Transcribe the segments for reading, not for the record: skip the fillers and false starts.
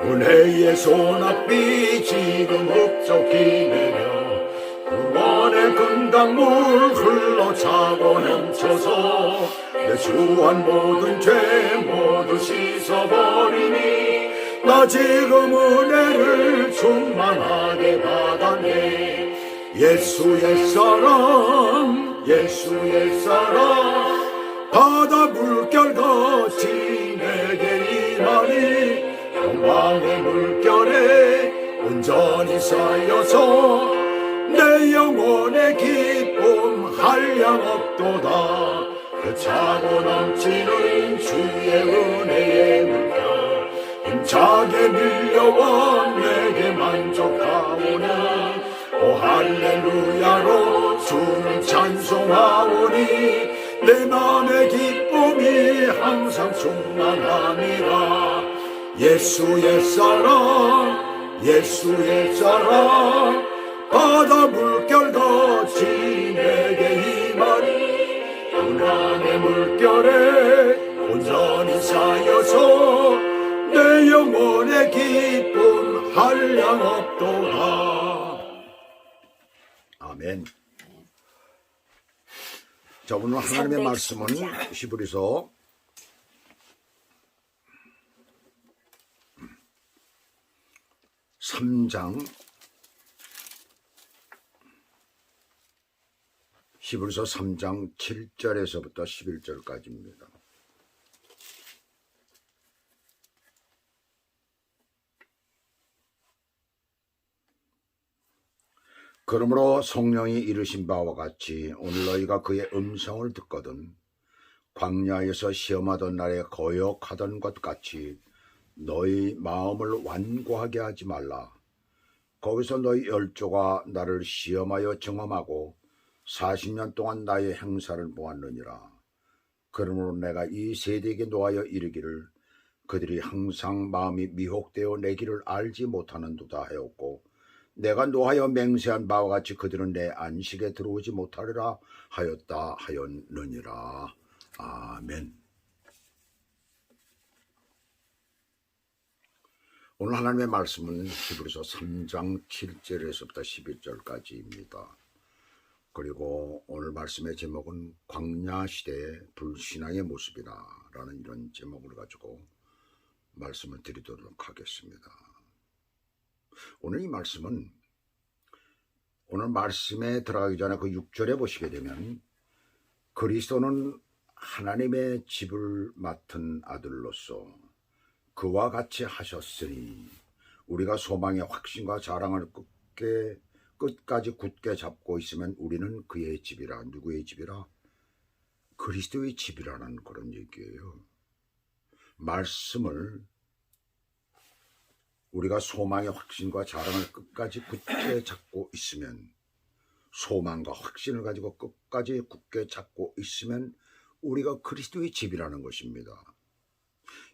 은혜의 소낙비 지금 흡족히 내려 구원의 금강물 흘러차고 넘쳐서 내 주한 모든 죄 모두 씻어버리니 나 지금 은혜를 충만하게 받았네. 예수의 사랑 예수의 사랑 바다 물결같이 내게 임하니 영광의 물결에 온전히 쌓여서 내 영혼의 기쁨 한량없도다. 그 차고 넘치는 주의 은혜의 물결 힘차게 밀려와 내게 만족하오니 오 할렐루야로 주를 찬송하오니 내 맘의 기쁨이 항상 충만함이라. 예수의 사랑 예수의 사랑 바다 물결같이 내게 임하니 영광의 물결에 온전히 쌓여서 내 영혼의 기쁨 한량없도다. 아멘. 자, 오늘 하나님의 말씀은 히브리서 3장 히브리서 3장 7절에서부터 11절까지입니다. 그러므로 성령이 이르신 바와 같이 오늘 너희가 그의 음성을 듣거든 광야에서 시험하던 날에 거역하던 것 같이 너희 마음을 완고하게 하지 말라. 거기서 너희 열조가 나를 시험하여 경험하고 40년 동안 나의 행사를 보았느니라. 그러므로 내가 이 세대에게 노하여 이르기를 그들이 항상 마음이 미혹되어 내 길을 알지 못하는도다 하였고 내가 노하여 맹세한 바와 같이 그들은 내 안식에 들어오지 못하리라 하였다 하였느니라. 아멘. 오늘 하나님의 말씀은 히브리서 3장 7절에서부터 11절까지입니다. 그리고 오늘 말씀의 제목은 광야시대의 불신앙의 모습이다 라는 이런 제목을 가지고 말씀을 드리도록 하겠습니다. 오늘 이 말씀은 오늘 말씀에 들어가기 전에 그 6절에 보시게 되면 그리스도는 하나님의 집을 맡은 아들로서 그와 같이 하셨으니 우리가 소망의 확신과 자랑을 끝까지 굳게 잡고 있으면 우리는 그의 집이라. 누구의 집이라? 그리스도의 집이라는 그런 얘기예요. 말씀을 우리가 소망의 확신과 자랑을 끝까지 굳게 잡고 있으면 소망과 확신을 가지고 끝까지 굳게 잡고 있으면 우리가 그리스도의 집이라는 것입니다.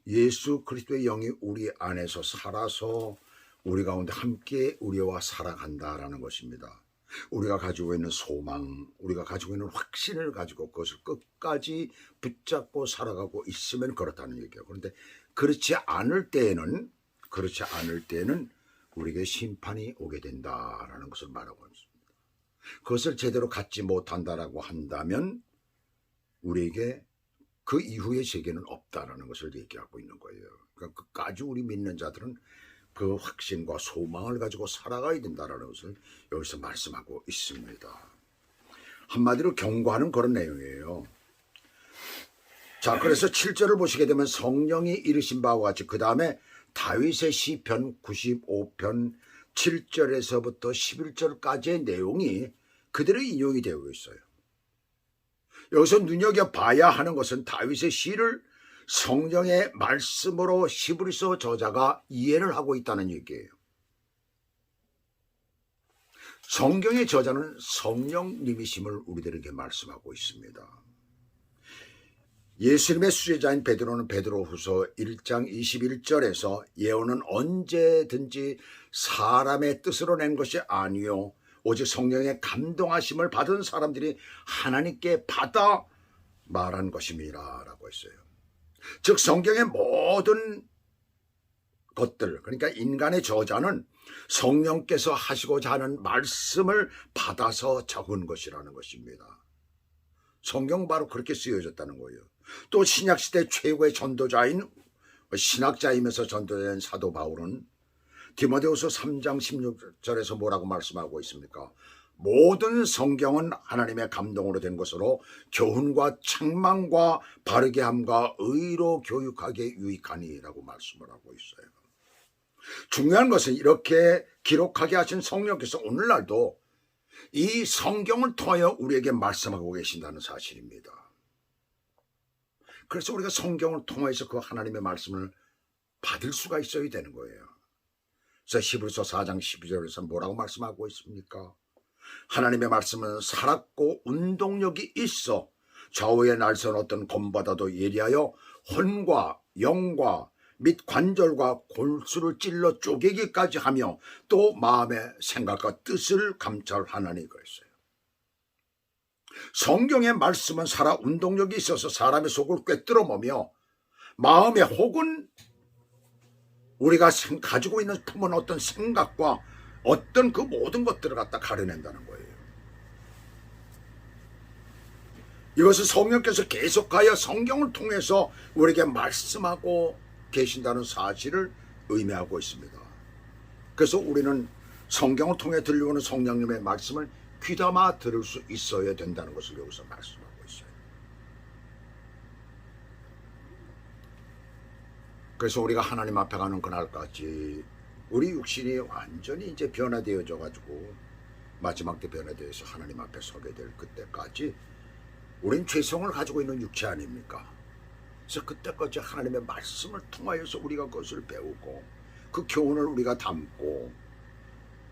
예수 그리스도의 영이 우리 안에서 살아서 우리 가운데 함께 우리와 살아간다라는 것입니다. 우리가 가지고 있는 소망, 우리가 가지고 있는 확신을 가지고 그것을 끝까지 붙잡고 살아가고 있으면 그렇다는 얘기예요. 그런데 그렇지 않을 때에는 우리에게 심판이 오게 된다라는 것을 말하고 있습니다. 그것을 제대로 갖지 못한다라고 한다면 우리에게 그 이후의 세계는 없다라는 것을 얘기하고 있는 거예요. 그러니까 끝까지 우리 믿는 자들은 그 확신과 소망을 가지고 살아가야 된다라는 것을 여기서 말씀하고 있습니다. 한마디로 경고하는 그런 내용이에요. 자, 그래서 7절을 보시게 되면 성령이 이르신 바와 같이 그 다음에 다윗의 시편 95편 7절에서부터 11절까지의 내용이 그대로 인용이 되고 있어요. 여기서 눈여겨봐야 하는 것은 다윗의 시를 성령의 말씀으로 히브리서 저자가 이해를 하고 있다는 얘기예요. 성경의 저자는 성령님이심을 우리들에게 말씀하고 있습니다. 예수님의 수제자인 베드로는 베드로후서 1장 21절에서 예언은 언제든지 사람의 뜻으로 낸 것이 아니요 오직 성령의 감동하심을 받은 사람들이 하나님께 받아 말한 것임이라 라고 했어요. 즉 성경의 모든 것들, 그러니까 인간의 저자는 성령께서 하시고자 하는 말씀을 받아서 적은 것이라는 것입니다. 성경 바로 그렇게 쓰여졌다는 거예요. 또 신약시대 최고의 전도자인 신학자이면서 전도자인 사도 바울은 디모데후서 3장 16절에서 뭐라고 말씀하고 있습니까? 모든 성경은 하나님의 감동으로 된 것으로 교훈과 책망과 바르게 함과 의로 교육하기에 유익하니라고 말씀을 하고 있어요. 중요한 것은 이렇게 기록하게 하신 성령께서 오늘날도 이 성경을 통하여 우리에게 말씀하고 계신다는 사실입니다. 그래서 우리가 성경을 통해서 그 하나님의 말씀을 받을 수가 있어야 되는 거예요. 그래서 히브리서 4장 12절에서 뭐라고 말씀하고 있습니까? 하나님의 말씀은 살았고 운동력이 있어 좌우의 날선 어떤 검보다도 예리하여 혼과 영과 및 관절과 골수를 찔러 쪼개기까지 하며 또 마음의 생각과 뜻을 감찰하나니 그랬어요. 성경의 말씀은 살아 운동력이 있어서 사람의 속을 꿰뚫어보며 마음에 혹은 우리가 가지고 있는 품은 어떤 생각과 어떤 그 모든 것들을 갖다 가려낸다는 거예요. 이것은 성령께서 계속하여 성경을 통해서 우리에게 말씀하고 계신다는 사실을 의미하고 있습니다. 그래서 우리는 성경을 통해 들려오는 성령님의 말씀을 귀담아 들을 수 있어야 된다는 것을 여기서 말씀하고 있어요. 그래서 우리가 하나님 앞에 가는 그날까지 우리 육신이 완전히 이제 변화되어져 가지고 마지막 때 변화되어서 하나님 앞에 서게 될 그때까지 우린 죄성을 가지고 있는 육체 아닙니까? 그래서 그때까지 하나님의 말씀을 통하여서 우리가 그것을 배우고 그 교훈을 우리가 담고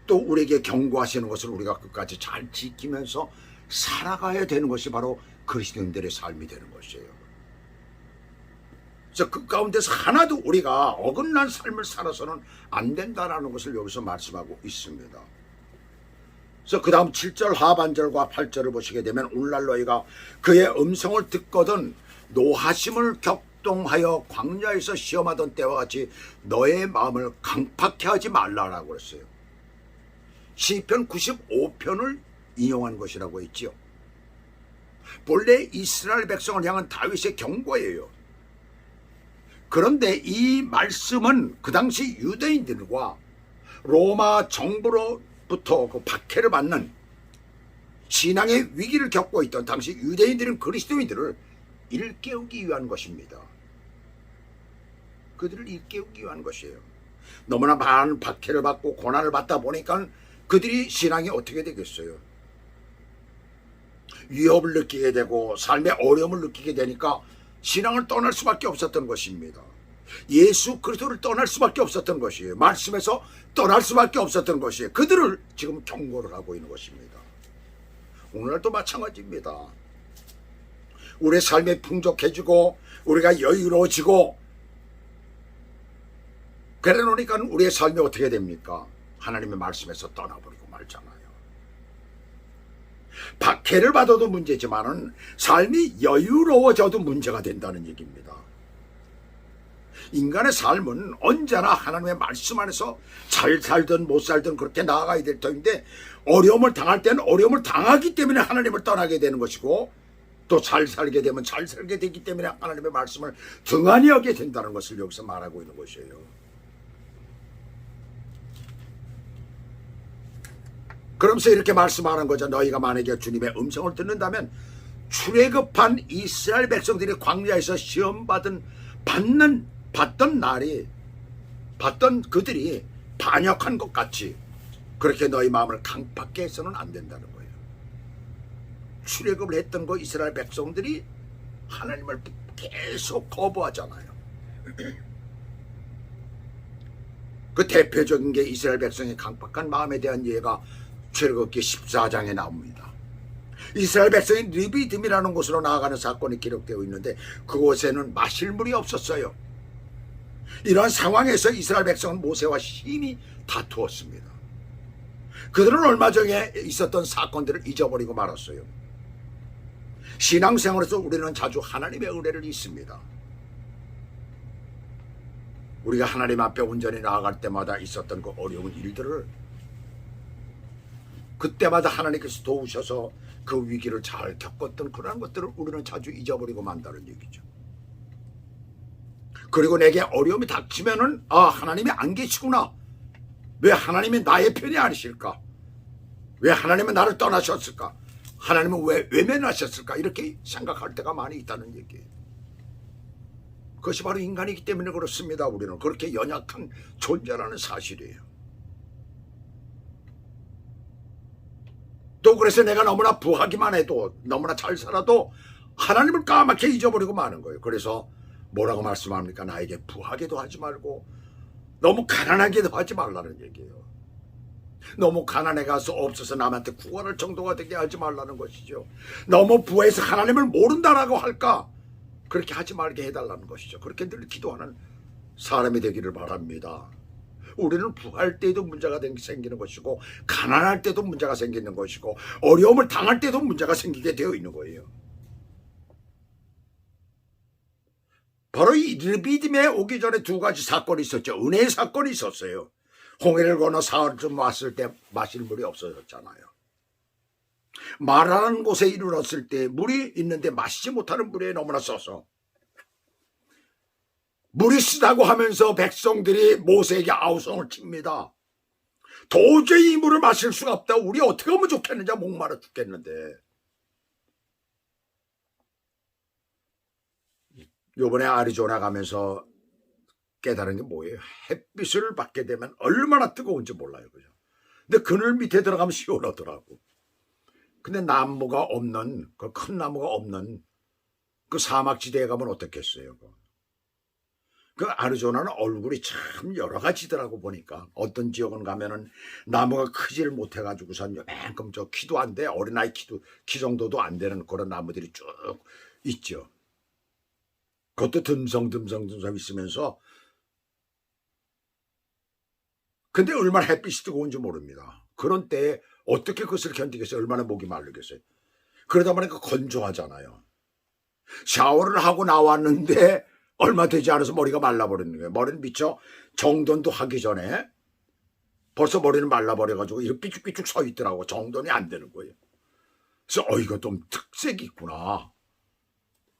또 우리에게 경고하시는 것을 우리가 끝까지 잘 지키면서 살아가야 되는 것이 바로 그리스도인들의 삶이 되는 것이에요. 그래서 그 가운데서 하나도 우리가 어긋난 삶을 살아서는 안 된다는 것을 여기서 말씀하고 있습니다. 그래서 그 다음 7절 하반절과 8절을 보시게 되면 오늘날 너희가 그의 음성을 듣거든 노하심을 격동하여 광야에서 시험하던 때와 같이 너의 마음을 강팍해 하지 말라라고 그랬어요. 시편 95편을 인용한 것이라고 했지요. 본래 이스라엘 백성을 향한 다윗의 경고예요. 그런데 이 말씀은 그 당시 유대인들과 로마 정부로부터 그 박해를 받는 신앙의 위기를 겪고 있던 당시 유대인들은 그리스도인들을 일깨우기 위한 것입니다. 그들을 일깨우기 위한 것이에요. 너무나 많은 박해를 받고 고난을 받다 보니까 그들이 신앙이 어떻게 되겠어요? 위협을 느끼게 되고 삶의 어려움을 느끼게 되니까 신앙을 떠날 수밖에 없었던 것입니다. 예수 그리스도를 떠날 수밖에 없었던 것이에요. 말씀에서 떠날 수밖에 없었던 것이에요. 그들을 지금 경고를 하고 있는 것입니다. 오늘도 마찬가지입니다. 우리의 삶이 풍족해지고 우리가 여유로워지고 그래 놓으니까 우리의 삶이 어떻게 됩니까? 하나님의 말씀에서 떠나버리고 말잖아요. 박해를 받아도 문제지만은 삶이 여유로워져도 문제가 된다는 얘기입니다. 인간의 삶은 언제나 하나님의 말씀 안에서 잘 살든 못 살든 그렇게 나아가야 될 터인데 어려움을 당할 때는 어려움을 당하기 때문에 하나님을 떠나게 되는 것이고 또 잘 살게 되면 잘 살게 되기 때문에 하나님의 말씀을 등한히 여게 된다는 것을 여기서 말하고 있는 것이에요. 그러면서 이렇게 말씀하는 거죠. 너희가 만약에 주님의 음성을 듣는다면 출애굽한 이스라엘 백성들이 광야에서 시험받던 날이 받던 그들이 반역한 것 같이 그렇게 너희 마음을 강팍게 해서는 안 된다는 거예요. 출애굽을 했던 그 이스라엘 백성들이 하나님을 계속 거부하잖아요. 그 대표적인 게 이스라엘 백성의 강팍한 마음에 대한 예가 출애굽기 14장에 나옵니다. 이스라엘 백성이 르비딤이라는 곳으로 나아가는 사건이 기록되어 있는데 그곳에는 마실 물이 없었어요. 이러한 상황에서 이스라엘 백성은 모세와 심히 다투었습니다. 그들은 얼마 전에 있었던 사건들을 잊어버리고 말았어요. 신앙생활에서 우리는 자주 하나님의 은혜를 잊습니다. 우리가 하나님 앞에 온전히 나아갈 때마다 있었던 그 어려운 일들을 그때마다 하나님께서 도우셔서 그 위기를 잘 겪었던 그런 것들을 우리는 자주 잊어버리고 만다는 얘기죠. 그리고 내게 어려움이 닥치면은 하나님이 안 계시구나. 왜 하나님이 나의 편이 아니실까? 왜 하나님은 나를 떠나셨을까? 하나님은 왜 외면하셨을까? 이렇게 생각할 때가 많이 있다는 얘기예요. 그것이 바로 인간이기 때문에 그렇습니다. 우리는 그렇게 연약한 존재라는 사실이에요. 또 그래서 내가 너무나 부하기만 해도 너무나 잘 살아도 하나님을 까맣게 잊어버리고 마는 거예요. 그래서 뭐라고 말씀합니까? 나에게 부하게도 하지 말고 너무 가난하게도 하지 말라는 얘기예요. 너무 가난해 가서 없어서 남한테 구원할 정도가 되게 하지 말라는 것이죠. 너무 부해서 하나님을 모른다라고 할까? 그렇게 하지 말게 해달라는 것이죠. 그렇게 늘 기도하는 사람이 되기를 바랍니다. 우리는 부할 때도 문제가 생기는 것이고 가난할 때도 문제가 생기는 것이고 어려움을 당할 때도 문제가 생기게 되어 있는 거예요. 바로 이 르비딤에 오기 전에 두 가지 사건이 있었죠. 은혜의 사건이 있었어요. 홍해를 건너 사흘쯤 왔을 때 마실 물이 없어졌잖아요. 마라는 곳에 이르렀을 때 물이 있는데 마시지 못하는 물에 너무나 써서 물이 쓰다고 하면서 백성들이 모세에게 아우성을 칩니다. 도저히 이 물을 마실 수가 없다. 우리 어떻게 하면 좋겠느냐. 목마르 죽겠는데. 요번에 아리조나 가면서 깨달은 게 뭐예요? 햇빛을 받게 되면 얼마나 뜨거운지 몰라요. 그죠? 근데 그늘 밑에 들어가면 시원하더라고. 근데 나무가 없는, 그 큰 나무가 없는 그 사막지대에 가면 어떻겠어요? 그 아리조나는 얼굴이 참 여러 가지더라고 보니까. 어떤 지역은 가면은 나무가 크지를 못해가지고선 요만큼 저 키도 안 돼. 어린아이 키 정도도 안 되는 그런 나무들이 쭉 있죠. 그것도 듬성 있으면서. 근데 얼마나 햇빛이 뜨거운지 모릅니다. 그런 때에 어떻게 그것을 견디겠어요? 얼마나 목이 마르겠어요? 그러다 보니까 건조하잖아요. 샤워를 하고 나왔는데 얼마 되지 않아서 머리가 말라버리는 거예요. 머리는 미처 정돈도 하기 전에 벌써 머리는 말라버려가지고 이렇게 삐죽삐죽 서 있더라고. 정돈이 안 되는 거예요. 그래서 이거 좀 특색이 있구나.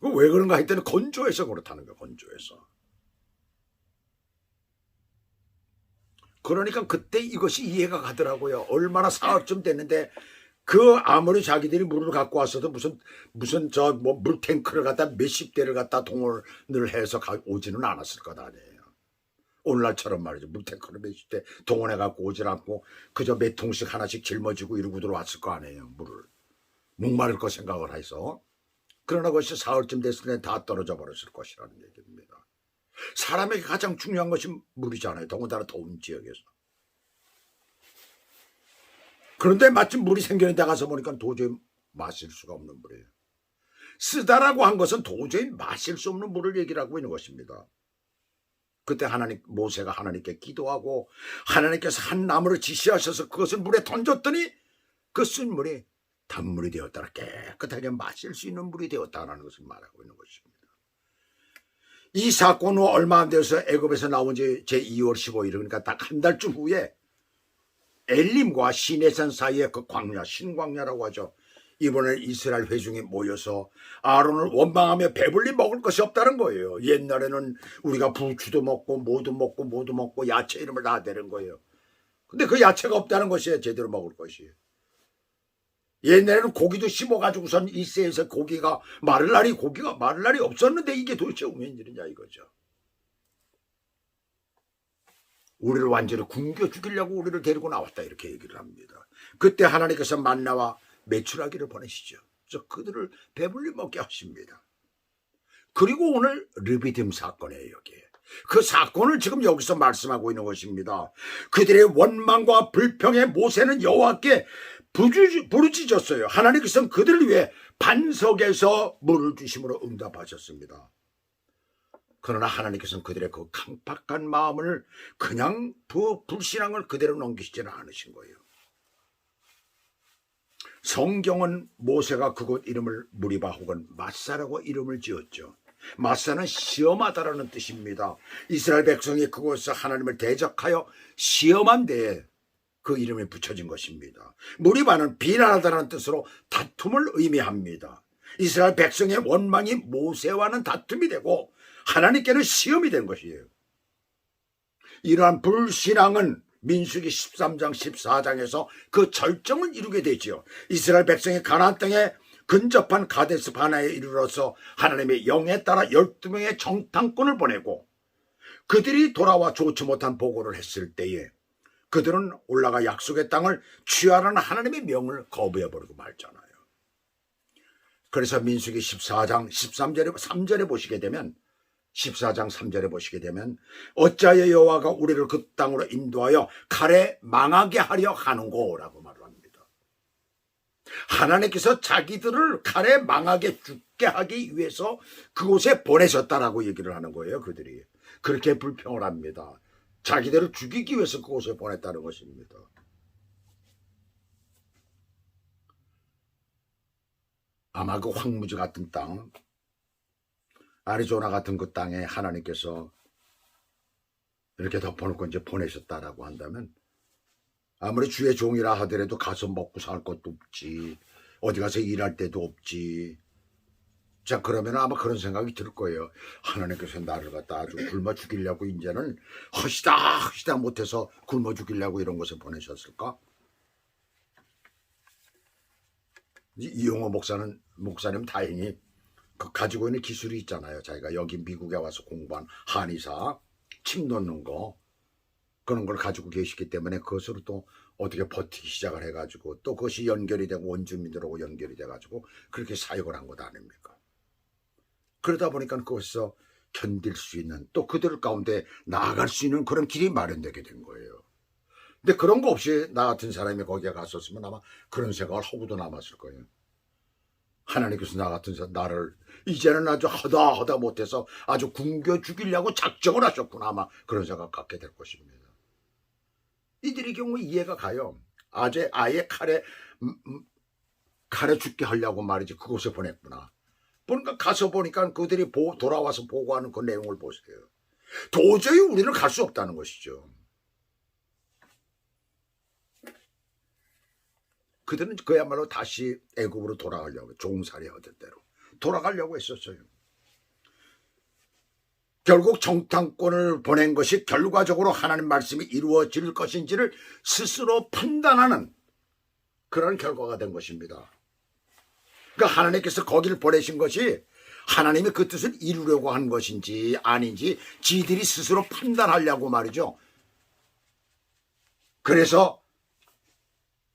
왜 그런가 했더니 건조해서 그렇다는 거예요. 건조해서. 그러니까 그때 이것이 이해가 가더라고요. 얼마나 사흘쯤 됐는데 그 아무리 자기들이 물을 갖고 왔어도 무슨 저 뭐 물탱크를 갖다 몇십 대를 갖다 동원을 해서 오지는 않았을 것 아니에요. 오늘날처럼 말이죠. 물탱크를 몇십 대 동원해 갖고 오질 않고 그저 몇 통씩 하나씩 짊어지고 이러고 들어왔을 거 아니에요. 물을 목마를 거 생각을 해서. 그러나 그것이 사흘쯤 됐을 때 다 떨어져 버렸을 것이라는 얘기입니다. 사람에게 가장 중요한 것이 물이잖아요. 더군다나 더운 지역에서. 그런데 마침 물이 생겨있는데 가서 보니까 도저히 마실 수가 없는 물이에요. 쓰다라고 한 것은 도저히 마실 수 없는 물을 얘기를 하고 있는 것입니다. 그때 모세가 하나님께 기도하고 하나님께서 한 나무를 지시하셔서 그것을 물에 던졌더니 그 쓴 물이 단물이 되었다. 깨끗하게 마실 수 있는 물이 되었다는 것을 말하고 있는 것입니다. 이 사건 후 얼마 안 돼서 애굽에서 나온 지 제2월 15일 그러니까 딱 한 달쯤 후에 엘림과 시내산 사이의 그 광야, 신광야라고 하죠. 이번에 이스라엘 회중이 모여서 아론을 원망하며 배불리 먹을 것이 없다는 거예요. 옛날에는 우리가 부추도 먹고 모두 먹고 야채 이름을 다 대는 거예요. 근데 그 야채가 없다는 것이에요. 제대로 먹을 것이. 옛날에는 고기도 씹어가지고선 이세에서 고기가 마를 날이 없었는데 이게 도대체 웬일이냐 이거죠. 우리를 완전히 굶겨 죽이려고 우리를 데리고 나왔다 이렇게 얘기를 합니다. 그때 하나님께서 만나와 메추라기를 보내시죠. 그래서 그들을 배불리 먹게 하십니다. 그리고 오늘 르비딤 사건이에요. 여기에. 그 사건을 지금 여기서 말씀하고 있는 것입니다. 그들의 원망과 불평에 모세는 여호와께 부르짖었어요. 하나님께서는 그들을 위해 반석에서 물을 주심으로 응답하셨습니다. 그러나 하나님께서는 그들의 그 강팍한 마음을 그냥 불신앙을 그대로 넘기시지는 않으신 거예요. 성경은 모세가 그곳 이름을 무리바 혹은 마사라고 이름을 지었죠. 마사는 시험하다라는 뜻입니다. 이스라엘 백성이 그곳에서 하나님을 대적하여 시험한 데에 그 이름이 붙여진 것입니다. 무리바는 비난하다라는 뜻으로 다툼을 의미합니다. 이스라엘 백성의 원망이 모세와는 다툼이 되고 하나님께는 시험이 된 것이에요. 이러한 불신앙은 민수기 13장 14장에서 그 절정을 이루게 되지요. 이스라엘 백성이 가나안 땅에 근접한 가데스 바나에 이르러서 하나님의 영에 따라 12명의 정탐꾼을 보내고 그들이 돌아와 좋지 못한 보고를 했을 때에 그들은 올라가 약속의 땅을 취하라는 하나님의 명을 거부해버리고 말잖아요. 그래서 민수기 14장 13절에 3절에 보시게 되면 14장 3절에 보시게 되면 어찌하여 여호와가 우리를 그 땅으로 인도하여 칼에 망하게 하려 하는고라고 말을 합니다. 하나님께서 자기들을 칼에 망하게 죽게 하기 위해서 그곳에 보내셨다라고 얘기를 하는 거예요. 그들이 그렇게 불평을 합니다. 자기들을 죽이기 위해서 그곳에 보냈다는 것입니다. 아마 그 황무지 같은 땅, 아리조나 같은 그 땅에 하나님께서 이렇게 덮어놓고 이제 보내셨다라고 한다면 아무리 주의 종이라 하더라도 가서 먹고 살 것도 없지, 어디 가서 일할 데도 없지. 자, 그러면 아마 그런 생각이 들 거예요. 하나님께서 나를 갖다 아주 굶어 죽이려고 이제는 허시다 못해서 굶어 죽이려고 이런 곳에 보내셨을까? 이용호 목사님 다행히 가지고 있는 기술이 있잖아요. 자기가 여기 미국에 와서 공부한 한의사, 침 놓는 거, 그런 걸 가지고 계시기 때문에 그것으로 또 어떻게 버티기 시작을 해가지고 또 그것이 연결이 되고 원주민들하고 연결이 돼가지고 그렇게 사역을 한 것 아닙니까? 그러다 보니까 그것에서 견딜 수 있는 또 그들 가운데 나아갈 수 있는 그런 길이 마련되게 된 거예요. 근데 그런 거 없이 나 같은 사람이 거기에 갔었으면 아마 그런 생각을 하고도 남았을 거예요. 하나님께서 나 같은 사람, 나를 이제는 아주 하다 못해서 아주 굶겨 죽이려고 작정을 하셨구나, 아마 그런 생각 갖게 될 것입니다. 이들의 경우 이해가 가요. 아예 칼에 죽게 하려고 말이지 그곳에 보냈구나. 그러니까 가서 보니까 그들이 돌아와서 보고하는 그 내용을 보세요. 도저히 우리는 갈 수 없다는 것이죠. 그들은 그야말로 다시 애굽으로 돌아가려고, 종살이 하던 대로 돌아가려고 했었어요. 결국 정탐꾼을 보낸 것이 결과적으로 하나님 말씀이 이루어질 것인지를 스스로 판단하는 그런 결과가 된 것입니다. 그러니까 하나님께서 거기를 보내신 것이 하나님이 그 뜻을 이루려고 한 것인지 아닌지 지들이 스스로 판단하려고 말이죠. 그래서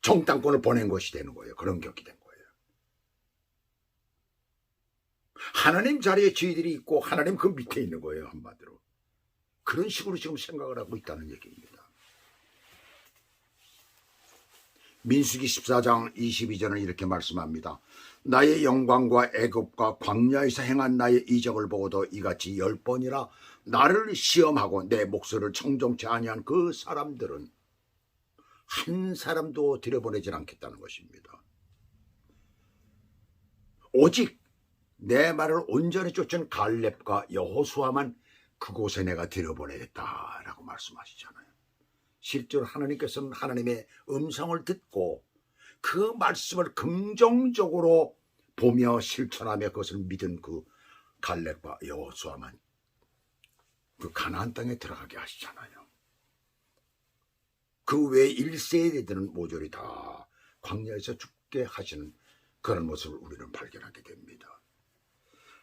정탐꾼을 보낸 것이 되는 거예요. 그런 격이 된 거예요. 하나님 자리에 저희들이 있고 하나님 그 밑에 있는 거예요. 한마디로. 그런 식으로 지금 생각을 하고 있다는 얘기입니다. 민수기 14장 22절은 이렇게 말씀합니다. 나의 영광과 애굽과 광야에서 행한 나의 이적을 보고도 이같이 10번이나 나를 시험하고 내 목소리를 청종치 아니한 그 사람들은 한 사람도 들여보내질 않겠다는 것입니다. 오직 내 말을 온전히 쫓은 갈렙과 여호수아만 그곳에 내가 들여보내겠다라고 말씀하시잖아요. 실제로 하나님께서는 하나님의 음성을 듣고 그 말씀을 긍정적으로 보며 실천하며 그것을 믿은 그 갈렙과 여호수아만 그 가나안 땅에 들어가게 하시잖아요. 그 외 1세대들은 모조리 다 광야에서 죽게 하시는 그런 모습을 우리는 발견하게 됩니다.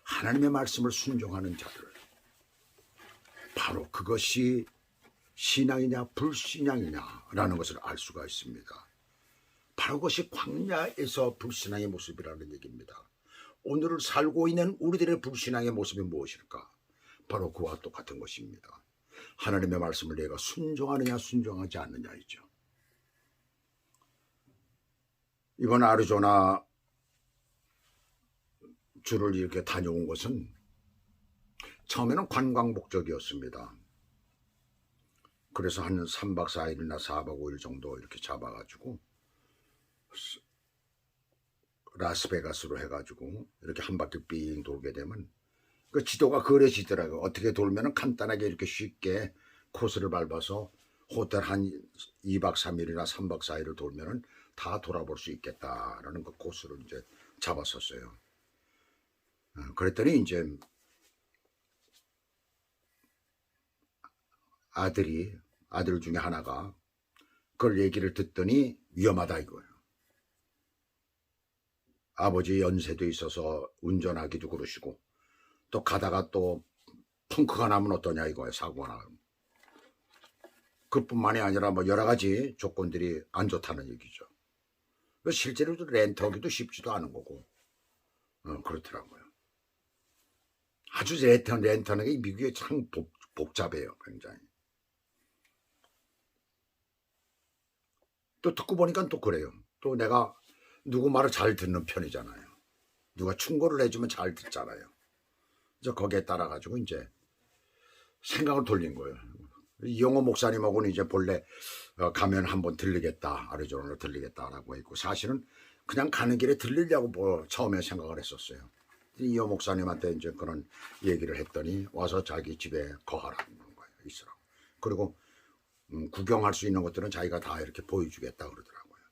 하나님의 말씀을 순종하는 자들, 바로 그것이 신앙이냐 불신앙이냐라는 것을 알 수가 있습니다. 바로 그것이 광야에서 불신앙의 모습이라는 얘기입니다. 오늘을 살고 있는 우리들의 불신앙의 모습이 무엇일까? 바로 그와 똑같은 것입니다. 하나님의 말씀을 내가 순종하느냐 순종하지 않느냐이죠. 이번 아리조나 주를 이렇게 다녀온 것은 처음에는 관광 목적이었습니다. 그래서 한 3박 4일이나 4박 5일 정도 이렇게 잡아가지고 라스베가스로 해가지고 이렇게 한 바퀴 삥 돌게 되면 그 지도가 그려지더라고요. 어떻게 돌면은 간단하게 이렇게 쉽게 코스를 밟아서 호텔 한 2박 3일이나 3박 4일을 돌면은 다 돌아볼 수 있겠다라는 그 코스를 이제 잡았었어요. 그랬더니 이제 아들 중에 하나가 그걸 얘기를 듣더니 위험하다 이거예요. 아버지 연세도 있어서 운전하기도 그러시고 또 가다가 또 펑크가 나면 어떠냐 이거예요. 사고가 나면. 그뿐만이 아니라 뭐 여러 가지 조건들이 안 좋다는 얘기죠. 실제로 렌트하기도 쉽지도 않은 거고 그렇더라고요. 아주 렌트하는 게 미국에 참 복잡해요. 굉장히. 또 듣고 보니까 또 그래요. 또 내가 누구 말을 잘 듣는 편이잖아요. 누가 충고를 해주면 잘 듣잖아요. 그래서 거기에 따라 가지고 이제 생각을 돌린 거예요. 이용호 목사님하고는 이제 본래 가면 한번 들리겠다, 아리조나로 들리겠다라고 했고 사실은 그냥 가는 길에 들리려고 뭐 처음에 생각을 했었어요. 이용호 목사님한테 이제 그런 얘기를 했더니 와서 자기 집에 거하라는 거예요. 있으라고. 그리고 구경할 수 있는 것들은 자기가 다 이렇게 보여주겠다 그러더라고요.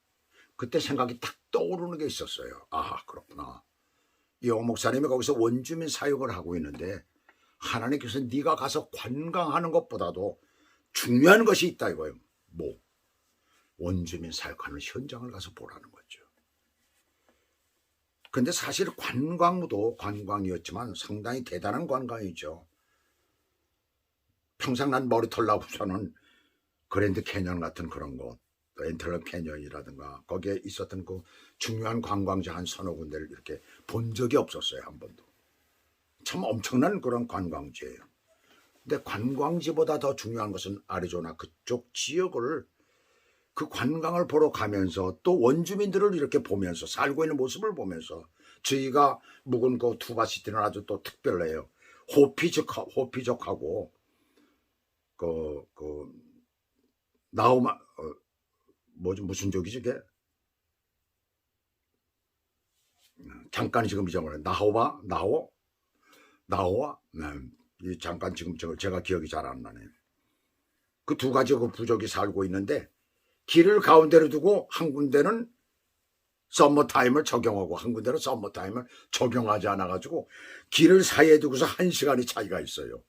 그때 생각이 딱 떠오르는 게 있었어요. 아 그렇구나. 이용호 목사님이 거기서 원주민 사역을 하고 있는데 하나님께서 네가 가서 관광하는 것보다도 중요한 것이 있다 이거예요. 뭐? 원주민 사역하는 현장을 가서 보라는 거죠. 근데 사실 관광도 관광이었지만 상당히 대단한 관광이죠. 평생 난 머리털 나고서는 그랜드 캐년 같은 그런 곳, 또 엔텔러 캐년이라든가 거기에 있었던 그 중요한 관광지 한 서너 군데를 이렇게 본 적이 없었어요. 한 번도. 참 엄청난 그런 관광지예요. 근데 관광지보다 더 중요한 것은 아리조나 그쪽 지역을 그 관광을 보러 가면서 또 원주민들을 이렇게 보면서 살고 있는 모습을 보면서 저희가 묵은 그 투바시티는 아주 또 특별해요. 호피족하고 그 나오마 뭐지 무슨 족이지 그게 잠깐 지금 잊어버려 나호와 잠깐 지금 제가 기억이 잘 안 나네요. 그 두 가지 그 부족이 살고 있는데 길을 가운데로 두고 한 군데는 썸머타임을 적용하고 한 군데는 썸머타임을 적용하지 않아가지고 길을 사이에 두고서 1시간이 차이가 있어요.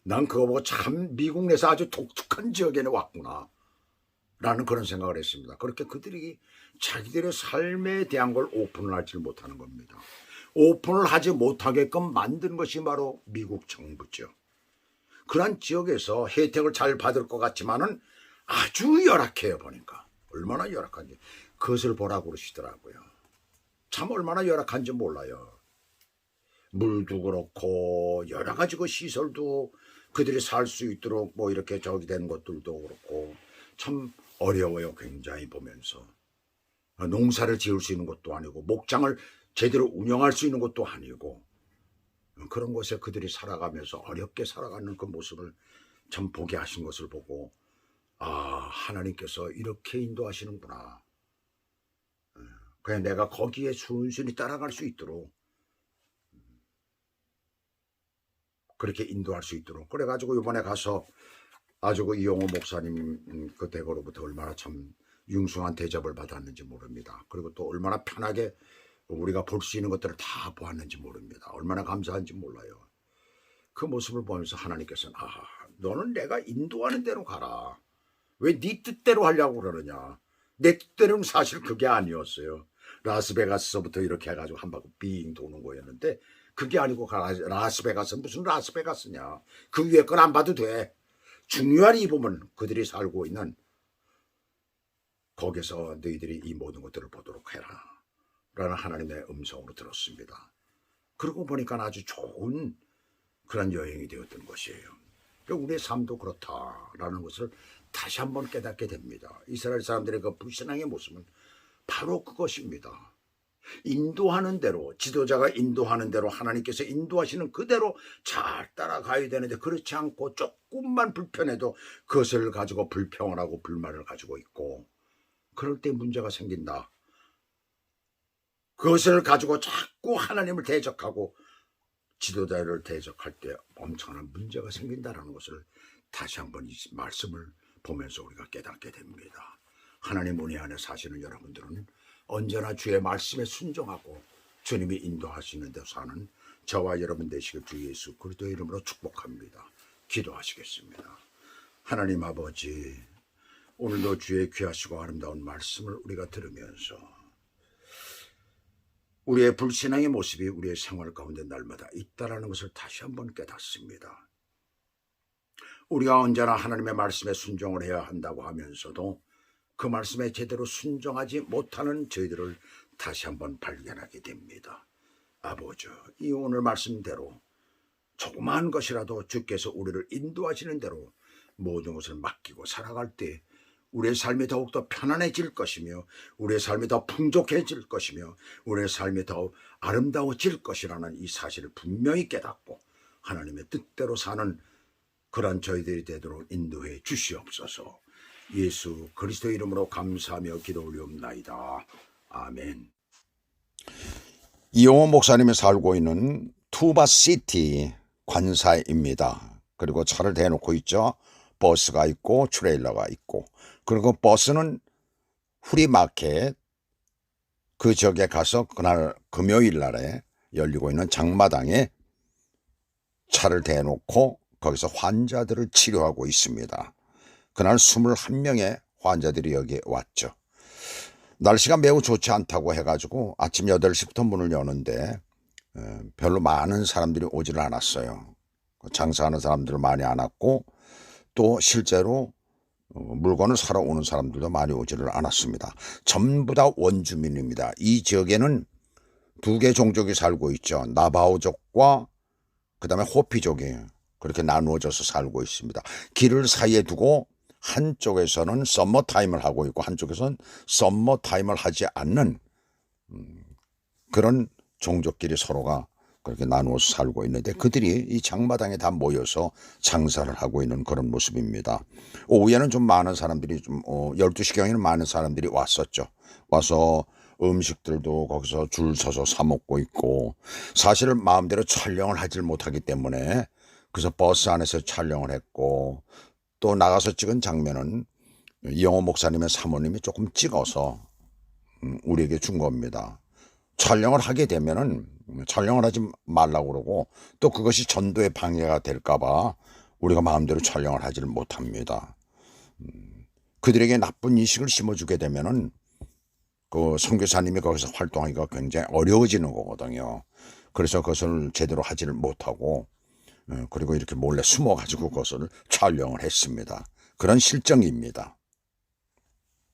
난 그거 보고 참 미국 내에서 아주 독특한 지역에는 왔구나 라는 그런 생각을 했습니다. 그렇게 그들이 자기들의 삶에 대한 걸 오픈을 하지 못하는 겁니다. 오픈을 하지 못하게끔 만든 것이 바로 미국 정부죠. 그런 지역에서 혜택을 잘 받을 것 같지만은 아주 열악해요. 보니까 얼마나 열악한지 그것을 보라고 그러시더라고요. 참 얼마나 열악한지 몰라요. 물도 그렇고 여러 가지 그 시설도 그들이 살 수 있도록 뭐 이렇게 저기 된 것들도 그렇고 참 어려워요. 굉장히 보면서 농사를 지을 수 있는 것도 아니고 목장을 제대로 운영할 수 있는 것도 아니고 그런 곳에 그들이 살아가면서 어렵게 살아가는 그 모습을 참 보게 하신 것을 보고 아 하나님께서 이렇게 인도하시는구나. 그냥 내가 거기에 순순히 따라갈 수 있도록 그렇게 인도할 수 있도록 그래가지고 이번에 가서 아주 그 이용호 목사님 그 댁으로부터 얼마나 참 융숭한 대접을 받았는지 모릅니다. 그리고 또 얼마나 편하게 우리가 볼 수 있는 것들을 다 보았는지 모릅니다. 얼마나 감사한지 몰라요. 그 모습을 보면서 하나님께서는 아 너는 내가 인도하는 대로 가라. 왜 네 뜻대로 하려고 그러느냐. 내 뜻대로는 사실 그게 아니었어요. 라스베가스서부터 이렇게 해가지고 한 바퀴 빙 도는 거였는데 그게 아니고 라스베가스 무슨 라스베가스냐. 그 위에 건 안 봐도 돼. 중요한 이 부분 그들이 살고 있는 거기서 너희들이 이 모든 것들을 보도록 해라 라는 하나님의 음성으로 들었습니다. 그러고 보니까 아주 좋은 그런 여행이 되었던 것이에요. 우리의 삶도 그렇다라는 것을 다시 한번 깨닫게 됩니다. 이스라엘 사람들의 그 불신앙의 모습은 바로 그것입니다. 인도하는 대로 지도자가 인도하는 대로 하나님께서 인도하시는 그대로 잘 따라가야 되는데 그렇지 않고 조금만 불편해도 그것을 가지고 불평을 하고 불만을 가지고 있고 그럴 때 문제가 생긴다. 그것을 가지고 자꾸 하나님을 대적하고 지도자를 대적할 때 엄청난 문제가 생긴다는 것을 다시 한번 이 말씀을 보면서 우리가 깨닫게 됩니다. 하나님 은혜 안에 사시는 여러분들은 언제나 주의 말씀에 순종하고 주님이 인도하시는 데 사는 저와 여러분 되시길 주 예수 그리스도의 이름으로 축복합니다. 기도하시겠습니다. 하나님 아버지, 오늘도 주의 귀하시고 아름다운 말씀을 우리가 들으면서 우리의 불신앙의 모습이 우리의 생활 가운데 날마다 있다라는 것을 다시 한번 깨닫습니다. 우리가 언제나 하나님의 말씀에 순종을 해야 한다고 하면서도 그 말씀에 제대로 순종하지 못하는 저희들을 다시 한번 발견하게 됩니다. 아버지, 이 오늘 말씀대로 조그마한 것이라도 주께서 우리를 인도하시는 대로 모든 것을 맡기고 살아갈 때 우리의 삶이 더욱더 편안해질 것이며 우리의 삶이 더 풍족해질 것이며 우리의 삶이 더 아름다워질 것이라는 이 사실을 분명히 깨닫고 하나님의 뜻대로 사는 그런 저희들이 되도록 인도해 주시옵소서. 예수 그리스도의 이름으로 감사하며 기도 올리옵나이다. 아멘. 이용호 목사님이 살고 있는 투바시티 관사입니다. 그리고 차를 대놓고 있죠. 버스가 있고 트레일러가 있고, 그리고 버스는 후리마켓 그 지역에 가서 그날 금요일 날에 열리고 있는 장마당에 차를 대놓고 거기서 환자들을 치료하고 있습니다. 그날 21명의 환자들이 여기에 왔죠. 날씨가 매우 좋지 않다고 해가지고 아침 8시부터 문을 여는데 별로 많은 사람들이 오지를 않았어요. 장사하는 사람들 많이 안 왔고, 또 실제로 물건을 사러 오는 사람들도 많이 오지를 않았습니다. 전부 다 원주민입니다. 이 지역에는 두 개 종족이 살고 있죠. 나바오족과 그 다음에 호피족이 그렇게 나누어져서 살고 있습니다. 길을 사이에 두고 한쪽에서는 썸머타임을 하고 있고 한쪽에서는 썸머타임을 하지 않는 그런 종족끼리 서로가 그렇게 나누어서 살고 있는데, 그들이 이 장마당에 다 모여서 장사를 하고 있는 그런 모습입니다. 오후에는 좀 많은 사람들이 12시경에는 많은 사람들이 왔었죠. 와서 음식들도 거기서 줄 서서 사 먹고 있고, 사실 마음대로 촬영을 하질 못하기 때문에 그래서 버스 안에서 촬영을 했고, 또 나가서 찍은 장면은 이용호 목사님의 사모님이 조금 찍어서 우리에게 준 겁니다. 촬영을 하게 되면은 촬영을 하지 말라고 그러고, 또 그것이 전도에 방해가 될까봐 우리가 마음대로 촬영을 하지를 못합니다. 그들에게 나쁜 인식을 심어주게 되면은 그 선교사님이 거기서 활동하기가 굉장히 어려워지는 거거든요. 그래서 그것을 제대로 하지를 못하고, 그리고 이렇게 몰래 숨어가지고 그것을 촬영을 했습니다. 그런 실정입니다.